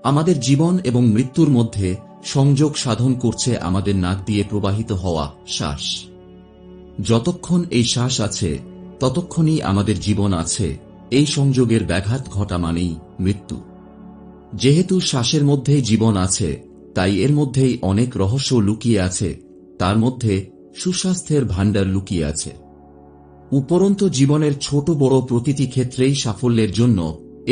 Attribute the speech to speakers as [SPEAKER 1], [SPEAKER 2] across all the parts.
[SPEAKER 1] আমাদের জীবন এবং মৃত্যুর মধ্যে সংযোগ সাধন করছে আমাদের নাক দিয়ে প্রবাহিত হওয়া শ্বাস। যতক্ষণ এই শ্বাস আছে ততক্ষণই আমাদের জীবন আছে। এই সংযোগের ব্যাঘাত ঘটা মানেই মৃত্যু। যেহেতু শ্বাসের মধ্যেই জীবন আছে, তাই এর মধ্যেই অনেক রহস্য লুকিয়ে আছে। তার মধ্যে সুস্বাস্থ্যের ভাণ্ডার লুকিয়ে আছে। উপরন্তু জীবনের ছোট বড় প্রতিটি ক্ষেত্রেই সাফল্যের জন্য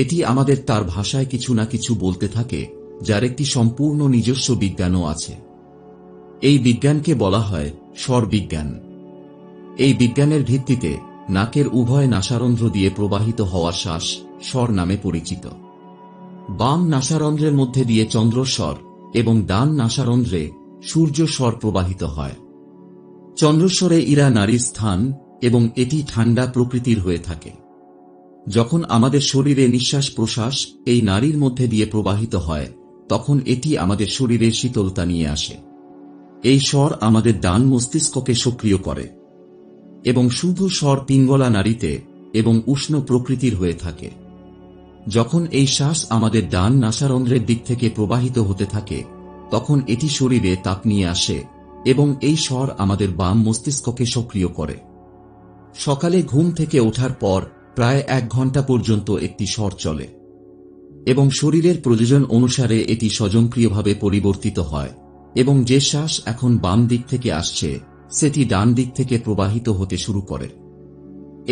[SPEAKER 1] এটি আমাদের তার ভাষায় কিছু না কিছু বলতে থাকে, যার একটি সম্পূর্ণ নিজস্ব বিজ্ঞানও আছে। এই বিজ্ঞানকে বলা হয় স্বর বিজ্ঞান। এই বিজ্ঞানের ভিত্তিতে নাকের উভয় নাসারন্ধ্র দিয়ে প্রবাহিত হওয়া শ্বাস স্বর নামে পরিচিত। বাম নাসারন্ধ্রের মধ্যে দিয়ে চন্দ্রস্বর এবং ডান নাসারন্ধ্রে সূর্য স্বর প্রবাহিত হয়। চন্দ্রস্বরে ইরা নারীর স্থান এবং এটি ঠান্ডা প্রকৃতির হয়ে থাকে। যখন আমাদের শরীরে নিঃশ্বাস প্রশ্বাস এই নারীর মধ্যে দিয়ে প্রবাহিত হয়, তখন এটি আমাদের শরীরে শীতলতা নিয়ে আসে। এই স্বর আমাদের ডান মস্তিষ্ককে সক্রিয় করে এবং শুভ স্বর পিঙ্গলা নাড়িতে এবং উষ্ণ প্রকৃতির হয়ে থাকে। যখন এই শ্বাস আমাদের ডান নাসারন্ধ্রের দিক থেকে প্রবাহিত হতে থাকে, তখন এটি শরীরে তাপ নিয়ে আসে এবং এই স্বর আমাদের বাম মস্তিষ্ককে সক্রিয় করে। সকালে ঘুম থেকে ওঠার পর প্রায় 1 ঘন্টা পর্যন্ত একটি স্বর চলে এবং শরীরের প্রয়োজন অনুসারে এটি স্বয়ংক্রিয়ভাবে পরিবর্তিত হয় এবং যে শ্বাস এখন বাম দিক থেকে আসছে সেটি ডান দিক থেকে প্রবাহিত হতে শুরু করে।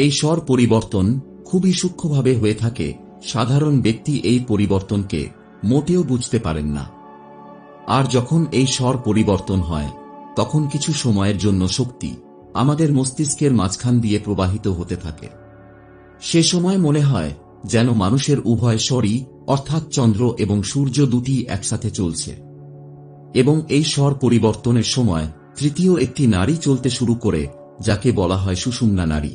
[SPEAKER 1] এই স্বর পরিবর্তন খুবই সূক্ষ্মভাবে হয়ে থাকে। সাধারণ ব্যক্তি এই পরিবর্তনকে মোটেও বুঝতে পারেন না। আর যখন এই স্বর পরিবর্তন হয়, তখন কিছু সময়ের জন্য শক্তি আমাদের মস্তিষ্কের মাঝখান দিয়ে প্রবাহিত হতে থাকে। সে সময় মনে হয় যেন মানুষের উভয় স্বরই অর্থাৎ চন্দ্র এবং সূর্য দুটি একসাথে চলছে। এবং এই স্বর পরিবর্তনের সময় তৃতীয় একটি নাড়ি চলতে শুরু করে, যাকে বলা হয় সুষুম্না নাড়ি।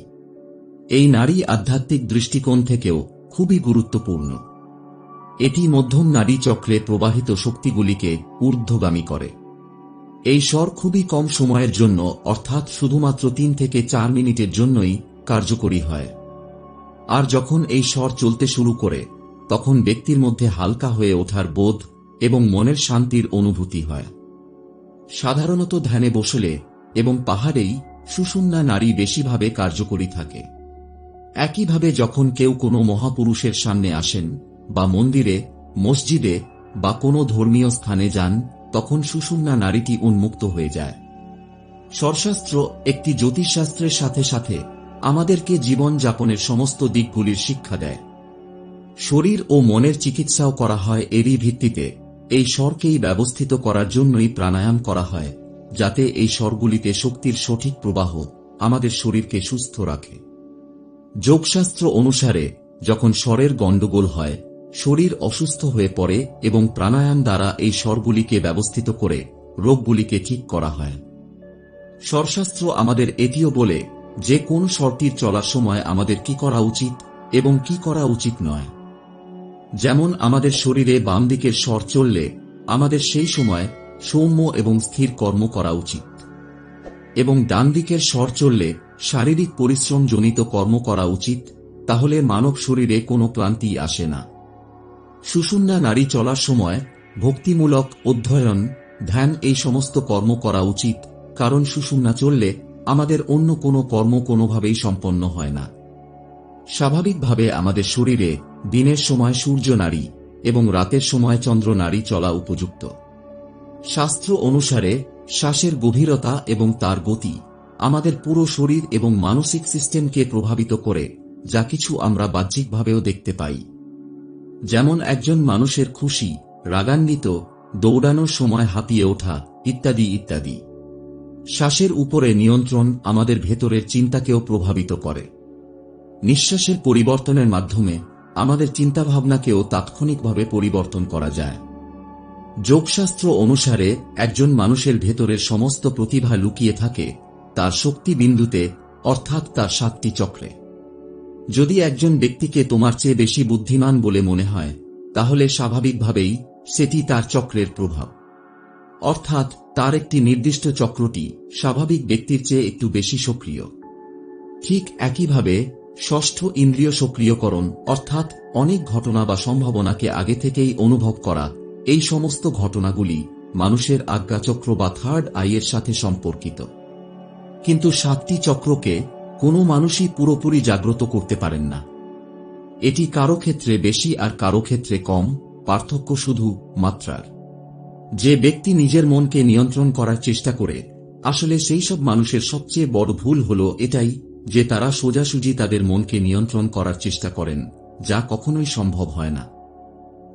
[SPEAKER 1] এই নাড়ি আধ্যাত্মিক দৃষ্টিকোণ থেকেও খুবই গুরুত্বপূর্ণ। এটি মধ্যম নাড়ি চক্রে প্রবাহিত শক্তিগুলিকে ঊর্ধ্বগামী করে। এই স্বর খুবই কম সময়ের জন্য অর্থাৎ শুধুমাত্র 3 থেকে 4 মিনিটের জন্যই কার্যকরী হয়। আর যখন এই স্বর চলতে শুরু করে, তখন ব্যক্তির মধ্যে হালকা হয়ে ওঠার বোধ এবং মনের শান্তির অনুভূতি হয়। সাধারণত ধ্যানে বসলে এবং পাহাড়েই সুষুম্না নাড়ি বেশিভাবে কার্যকরী থাকে। একইভাবে যখন কেউ কোনো মহাপুরুষের সামনে আসেন বা মন্দিরে মসজিদে বা কোনো ধর্মীয় স্থানে যান, তখন সুষুম্না নাড়িটি উন্মুক্ত হয়ে যায়। স্বরশাস্ত্র একটি জ্যোতিষশাস্ত্রের সাথে সাথে আমাদেরকে জীবন যাপনের সমস্ত দিকগুলির শিক্ষা দেয়। শরীর ও মনের চিকিৎসাও করা হয় এরই ভিত্তিতে। এই স্বরকেই ব্যবস্থিত করার জন্যই প্রাণায়াম করা হয়, যাতে এই স্বরগুলিতে শক্তির সঠিক প্রবাহ আমাদের শরীরকে সুস্থ রাখে। যোগশাস্ত্র অনুসারে যখন স্বরের গণ্ডগোল হয়, শরীর অসুস্থ হয়ে পড়ে এবং প্রাণায়াম দ্বারা এই স্বরগুলিকে ব্যবস্থিত করে রোগগুলিকে ঠিক করা হয়। স্বরশাস্ত্র আমাদের এটিও বলে যে কোন স্বরটির চলার সময় আমাদের কি করা উচিত এবং কি করা উচিত নয়। যেমন আমাদের শরীরে বাম দিকের স্বর চললে আমাদের সেই সময় সৌম্য এবং স্থির কর্ম করা উচিত, এবং ডান দিকের স্বর চললে শারীরিক পরিশ্রমজনিত কর্ম করা উচিত। তাহলে মানব শরীরে কোনো ক্লান্তি আসে না। সুষুম্না নাড়ি চলার সময় ভক্তিমূলক অধ্যয়ন, ধ্যান এই সমস্ত কর্ম করা উচিত, কারণ সুষুম্না চললে আমাদের অন্য কোনো কর্ম কোনোভাবেই সম্পন্ন হয় না। স্বাভাবিকভাবে আমাদের শরীরে দিনের সময় সূর্য নাড়ি এবং রাতের সময় চন্দ্র নাড়ি চলা উপযুক্ত। শাস্ত্র অনুসারে শ্বাসের গভীরতা এবং তার গতি আমাদের পুরো শরীর এবং মানসিক সিস্টেমকে প্রভাবিত করে, যা কিছু আমরা বাহ্যিকভাবেও দেখতে পাই। যেমন একজন মানুষের খুশি, রাগান্বিত, দৌড়ানোর সময় হাঁপিয়ে ওঠা ইত্যাদি ইত্যাদি। শ্বাসের উপরে নিয়ন্ত্রণ আমাদের ভেতরের চিন্তাকেও প্রভাবিত করে। নিঃশ্বাসের পরিবর্তনের মাধ্যমে আমাদের চিন্তাভাবনাকেও তাৎক্ষণিকভাবে পরিবর্তন করা যায়। যোগশাস্ত্র অনুসারে একজন মানুষের ভেতরের সমস্ত প্রতিভা লুকিয়ে থাকে তার শক্তি বিন্দুতে, অর্থাৎ তার 7টি চক্রে। যদি একজন ব্যক্তিকে তোমার চেয়ে বেশি বুদ্ধিমান বলে মনে হয়, তাহলে স্বাভাবিকভাবেই সেটি তার চক্রের প্রভাব, অর্থাৎ তার একটি নির্দিষ্ট চক্রটি স্বাভাবিক ব্যক্তির চেয়ে একটু বেশি সক্রিয়। ঠিক একইভাবে ষষ্ঠ ইন্দ্রিয় সক্রিয়করণ, অর্থাৎ অনেক ঘটনা বা সম্ভাবনাকে আগে থেকেই অনুভব করা। এই সমস্ত ঘটনাগুলি মানুষের আজ্ঞাচক্র বা থার্ড আইয়ের সাথে সম্পর্কিত। কিন্তু সাতটি চক্রকে কোনো মানুষই পুরোপুরি জাগ্রত করতে পারেন না। এটি কারো ক্ষেত্রে বেশি আর কারো ক্ষেত্রে কম, পার্থক্য শুধু মাত্রার। যে ব্যক্তি নিজের মনকে নিয়ন্ত্রণ করার চেষ্টা করে, আসলে সেই সব মানুষের সবচেয়ে বড় ভুল হল এটাই যে তারা সোজাসুজি তাদের মনকে নিয়ন্ত্রণ করার চেষ্টা করেন, যা কখনোই সম্ভব হয় না।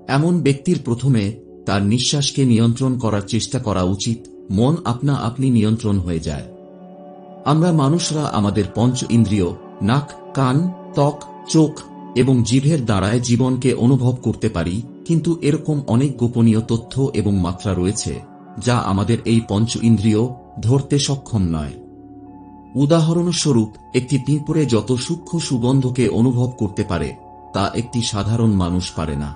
[SPEAKER 1] এমন ব্যক্তির প্রথমে তার নিঃশ্বাসকে নিয়ন্ত্রণ করার চেষ্টা করা উচিত। মন আপনা আপনি নিয়ন্ত্রণ হয়ে যায়। আমরা মানুষরা আমাদের পঞ্চ ইন্দ্রিয় নাক, কান, ত্বক, চোখ এবং জিভের দ্বারায় জীবনকে অনুভব করতে পারি, কিন্তু এরকম অনেক গোপনীয় তথ্য এবং মাত্রা রয়েছে যা আমাদের এই পঞ্চ ইন্দ্রিয় ধরতে সক্ষম নয়। উদাহরণস্বরূপ, একটি পিঁপড়ে যত সূক্ষ্ম সুগন্ধকে অনুভব করতে পারে তা একটি সাধারণ মানুষ পারে না।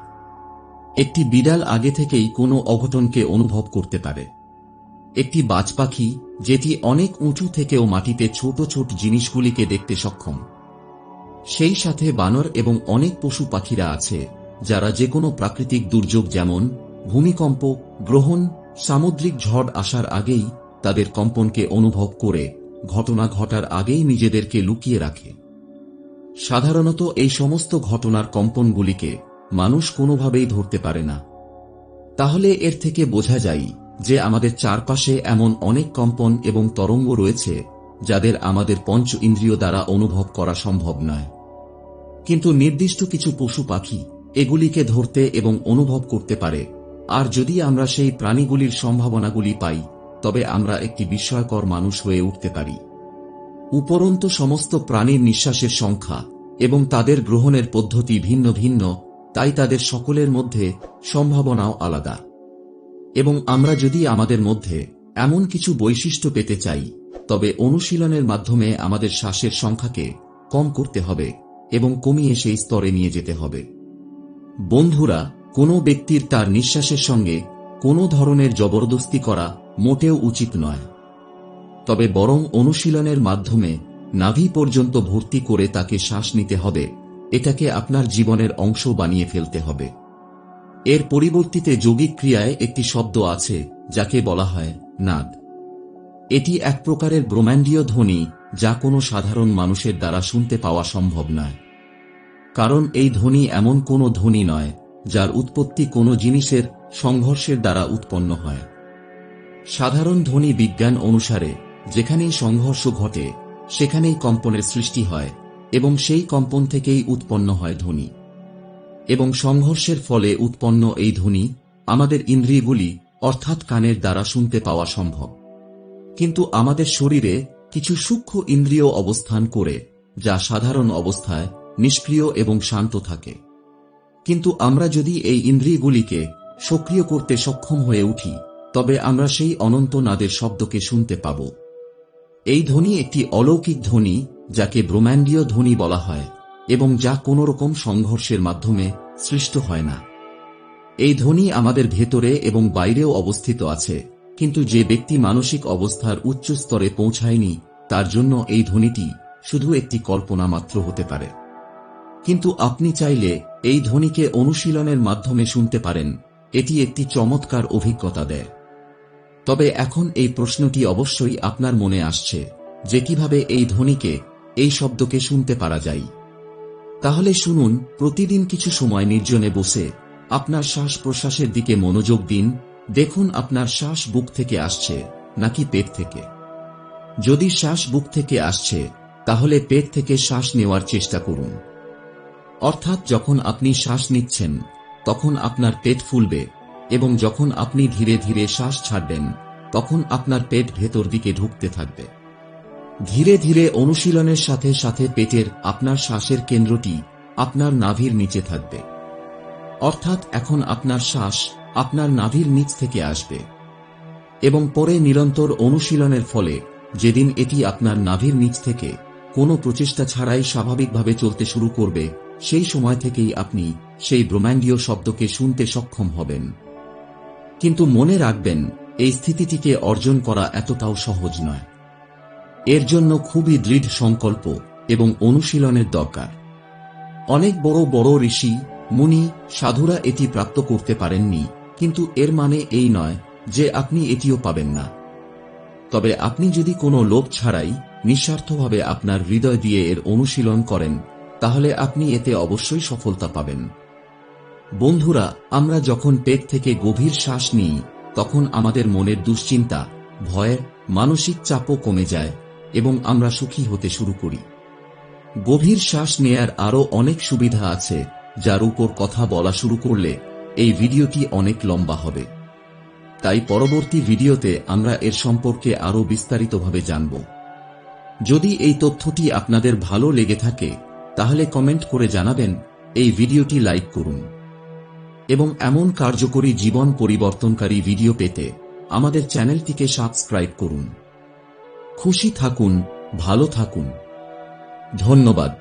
[SPEAKER 1] একটি বিড়াল আগে থেকেই কোনো অঘটনকে অনুভব করতে পারে। একটি বাজ পাখি, যেটি অনেক উঁচু থেকেও মাটিতে ছোট ছোট জিনিসগুলিকে দেখতে সক্ষম। সেই সাথে বানর এবং অনেক পশু পাখিরা আছে যারা যে কোনো প্রাকৃতিক দুর্যোগ যেমন ভূমিকম্প, গ্রহণ, সামুদ্রিক ঝড় আসার আগেই তাদের কম্পনকে অনুভব করে ঘটনা ঘটার আগেই নিজেদেরকে লুকিয়ে রাখে। সাধারণত এই সমস্ত ঘটনার কম্পনগুলিকে মানুষ কোনোভাবেই ধরতে পারে না। তাহলে এর থেকে বোঝা যায় যে আমাদের চারপাশে এমন অনেক কম্পন এবং তরঙ্গ রয়েছে যাদের আমাদের পঞ্চ ইন্দ্রিয় দ্বারা অনুভব করা সম্ভব নয়। কিন্তু নির্দিষ্ট কিছু পশু পাখি এগুলিকে ধরতে এবং অনুভব করতে পারে, আর যদি আমরা সেই প্রাণীগুলির সম্ভাবনাগুলি পাই তবে আমরা একটি বিস্ময়কর মানুষ হয়ে উঠতে পারি। উপরন্তু সমস্ত প্রাণীর নিঃশ্বাসের সংখ্যা এবং তাদের গ্রহণের পদ্ধতি ভিন্ন ভিন্ন, তাই তাদের সকলের মধ্যে সম্ভাবনাও আলাদা। এবং আমরা যদি আমাদের মধ্যে এমন কিছু বৈশিষ্ট্য পেতে চাই তবে অনুশীলনের মাধ্যমে আমাদের শ্বাসের সংখ্যাকে কম করতে হবে এবং কমিয়ে সেই স্তরে নিয়ে যেতে হবে। বন্ধুরা, কোনো ব্যক্তির তার নিঃশ্বাসের সঙ্গে কোনো ধরনের জবরদস্তি করা মোটেও উচিত নয়, তবে বরং অনুশীলনের মাধ্যমে নাভি পর্যন্ত ভর্তি করে তাকে শ্বাস নিতে হবে। এটাকে আপনার জীবনের অংশ বানিয়ে ফেলতে হবে। এর পরিবর্তিতে যোগিক ক্রিয়ায় একটি শব্দ আছে যাকে বলা হয় নাদ। এটি এক প্রকারের ব্রহ্মাণ্ডীয় ধ্বনি যা কোনো সাধারণ মানুষের দ্বারা শুনতে পাওয়া সম্ভব নয়, কারণ এই ধ্বনি এমন কোনো ধ্বনি নয় যার উৎপত্তি কোনো জিনিসের সংঘর্ষের দ্বারা উৎপন্ন হয়। সাধারণ ধ্বনি বিজ্ঞান অনুসারে যেখানেই সংঘর্ষ ঘটে সেখানেই কম্পনের সৃষ্টি হয় এবং সেই কম্পন থেকেই উৎপন্ন হয় ধ্বনি। এবং সংঘর্ষের ফলে উৎপন্ন এই ধ্বনি আমাদের ইন্দ্রিয়গুলি অর্থাৎ কানের দ্বারা শুনতে পাওয়া সম্ভব। কিন্তু আমাদের শরীরে কিছু সূক্ষ্ম ইন্দ্রিয় অবস্থান করে যা সাধারণ অবস্থায় নিষ্ক্রিয় এবং শান্ত থাকে। কিন্তু আমরা যদি এই ইন্দ্রিয়গুলিকে সক্রিয় করতে সক্ষম হয়ে উঠি তবে আমরা সেই অনন্ত নাদের শব্দকে শুনতে পাব। এই ধ্বনি একটি অলৌকিক ধ্বনি যাকে ব্রহ্মাণ্ডীয় ধ্বনি বলা হয় এবং যা কোনোরকম সংঘর্ষের মাধ্যমে সৃষ্ট হয় না। এই ধ্বনি আমাদের ভেতরে এবং বাইরেও অবস্থিত আছে, কিন্তু যে ব্যক্তি মানসিক অবস্থার উচ্চ স্তরে পৌঁছায়নি তার জন্য এই ধ্বনিটি শুধু একটি কল্পনা মাত্র হতে পারে। কিন্তু আপনি চাইলে এই ধ্বনিকে অনুশীলনের মাধ্যমে শুনতে পারেন। এটি একটি চমৎকার অভিজ্ঞতা দেয়। তবে এখন এই প্রশ্নটি অবশ্যই আপনার মনে আসছে যে কিভাবে এই ধ্বনিকে, এই শব্দকে শুনতে পারা যায়। তাহলে শুনুন, প্রতিদিন কিছু সময় নির্জনে বসে আপনার শ্বাস প্রশ্বাসের দিকে মনোযোগ দিন। দেখুন আপনার শ্বাস বুক থেকে আসছে নাকি পেট থেকে। যদি শ্বাস বুক থেকে আসছে তাহলে পেট থেকে শ্বাস নেওয়ার চেষ্টা করুন। অর্থাৎ যখন আপনি শ্বাস নিচ্ছেন তখন আপনার পেট ফুলবে এবং যখন আপনি ধীরে ধীরে শ্বাস ছাড়বেন তখন আপনার পেট ভেতর দিকে ঢুকতে থাকবে। ধীরে ধীরে অনুশীলনের সাথে সাথে পেটের আপনার শ্বাসের কেন্দ্রটি আপনার নাভির নিচে থাকবে। অর্থাৎ এখন আপনার শ্বাস আপনার নাভির নিচ থেকে আসবে এবং পরে নিরন্তর অনুশীলনের ফলে যেদিন এটি আপনার নাভির নিচ থেকে কোনো প্রচেষ্টা ছাড়াই স্বাভাবিকভাবে চলতে শুরু করবে, সেই সময় থেকেই আপনি সেই ব্রহ্মাণ্ডীয় শব্দকে শুনতে সক্ষম হবেন। কিন্তু মনে রাখবেন, এই স্থিতিটিকে অর্জন করা এতটাও সহজ নয়। এর জন্য খুবই দৃঢ় সংকল্প এবং অনুশীলনের দরকার। অনেক বড় বড় ঋষি, মুনি, সাধুরা এটি প্রাপ্ত করতে পারেননি, কিন্তু এর মানে এই নয় যে আপনি এটিও পাবেন না। তবে আপনি যদি কোনো লোভ ছাড়াই নিঃস্বার্থভাবে আপনার হৃদয় দিয়ে এর অনুশীলন করেন, তাহলে আপনি এতে অবশ্যই সফলতা পাবেন। বন্ধুরা, আমরা যখন পেট থেকে গভীর শ্বাস নিই, তখন আমাদের মনের দুশ্চিন্তা, ভয়, মানসিক চাপও কমে যায় এবং আমরা সুখী হতে শুরু করি। গভীর শ্বাস নেয়ার আরও অনেক সুবিধা আছে, যার উপর কথা বলা শুরু করলে এই ভিডিওটি অনেক লম্বা হবে। তাই পরবর্তী ভিডিওতে আমরা এর সম্পর্কে আরও বিস্তারিতভাবে জানব। যদি এই তথ্যটি আপনাদের ভালো লেগে থাকে, তাহলে কমেন্ট করে জানাবেন, এই ভিডিওটি লাইক করুন এবং এমন কার্যকরী জীবন পরিবর্তনকারী ভিডিও পেতে আমাদের চ্যানেলটিকে সাবস্ক্রাইব করুন। খুশি থাকুন, ভালো থাকুন। ধন্যবাদ।